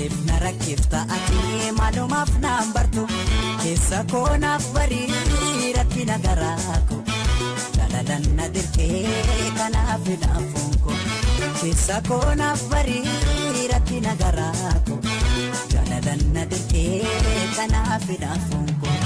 Maaliif na rakkifta ati maalumaaf naan bartu keessa koonaaf barii rakkina garaako jalalan na dirqee kanaaf hidhaafuun koo keessa koonaaf barii rakkina garaako jalalan na dirqee kanaaf hidhaafuun koo.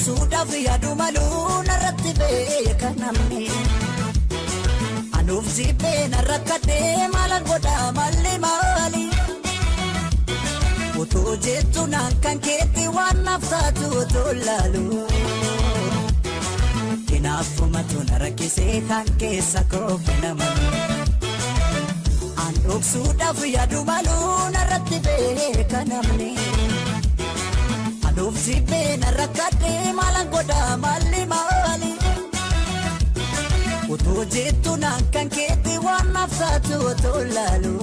Suudhaaf yaadu maluu narratti beeka namni anuuf jibbee narrakkadhee maalan godhaa malli maali utuu jettu naan kan keetti waan naaf taatu utuu laalu kinaafumatu na rakkisee kan keessa koo kenamani anuuf suudhaaf yaadu maluu narratti beeka namni Anuuf jibbee narrakkadhee maalan godhaa malli maali utuu jettu naan kan keetti waan naaf taatu utuu laalu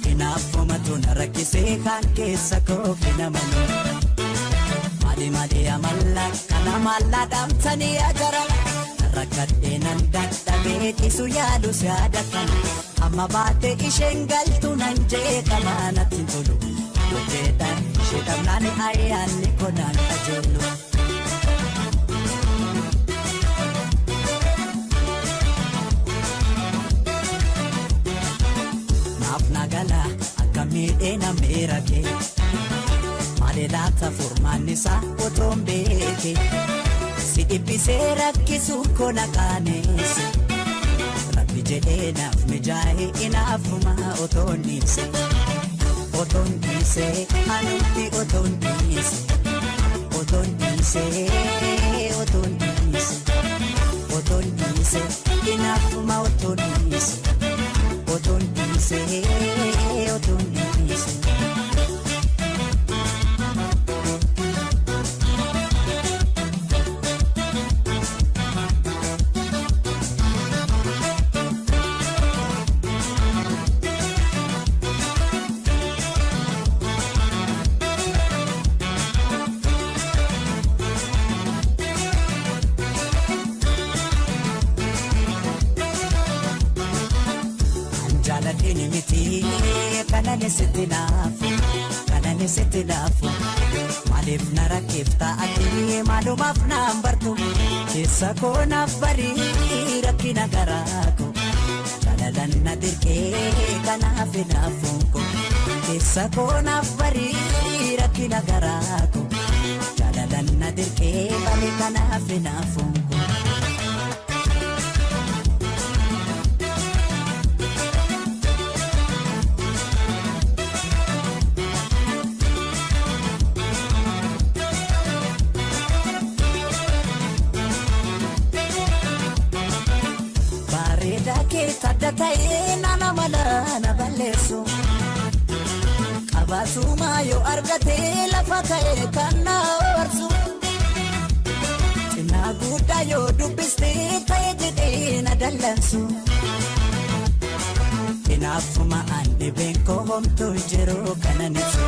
kinaafumatu na rakkisee kan keessa koo kenamani maali amalla kana malla dhamtanii agarala rakkadhee nan dadhabee dhiisu yaadu siyaada kana amma baate isheen galtu nan jeeqama natti tolu Ojeetan sheetam nani ayyaanni konaan ajoollu. Naaf nagala akka miidhee na miirake malee laata furmaan isaa otoon beeke si dhibbisee rakkisuun kona qaaneesse rabbi jedhee naaf mijaa'ee inaafuma otoon dhiise. Oton dice, anuti oton dice, oton dice, oton dice, oton dice, inafuma oton dice, oton dice, oton dice. Kanani sitti naafu maaliif na rakkifta ati maalumaaf naan bartu keessa koonaaf barii rakkina garaako jalalan na dirqee kanaaf hinaafuun koo keessa koonaaf barii rakkina garaako jalalan na dirqee kanaaf hinaafuun koo. Tadatae nana malana balleessu qabaatuma yoo argate lafa ka'e kan na warsu cinnaa guddaa yoo dubbiste ta'e jedhee na dallansu kinaafuma an dhibeen koo homtuu jiru kanan ibsu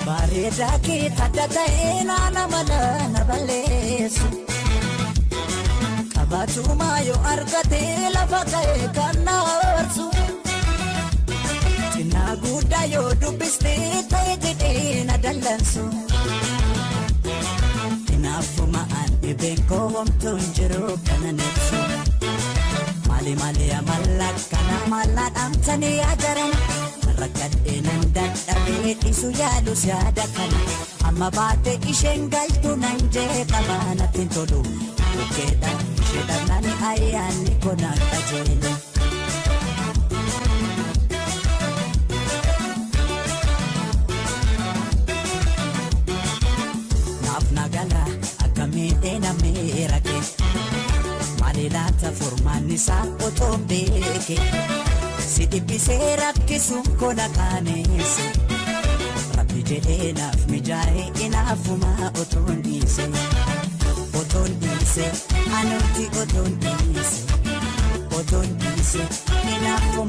bareedaa kee tadatae nana malana balleessu Batuma yo argate lafa ka'e kan na warsu cinnaa guddaa yoo dubbiste ta'e jedhee na dallansu kinaafuma an dhibeen koo homtuu jiru kanan ibsu maali amalla kana malla dhamtanii ajaran rakkadhee nan dadhabee dhiisu yaadu siyaada kana amma baate isheen galtu nan jeeqama natti tolu bukeedha. Sheetam nani ayyaanni konaan ajoollu. Naaf nagala akka miidhee na miirake malee laata furmaan isaa otoon beeke si dhibbisee rakkisuun kona qaaneesse rabbi jedhee naaf mijaa'ee inaafuma otoon dhiise. Oton dice, anuti oton dice, otoon dhiise. Inaafuu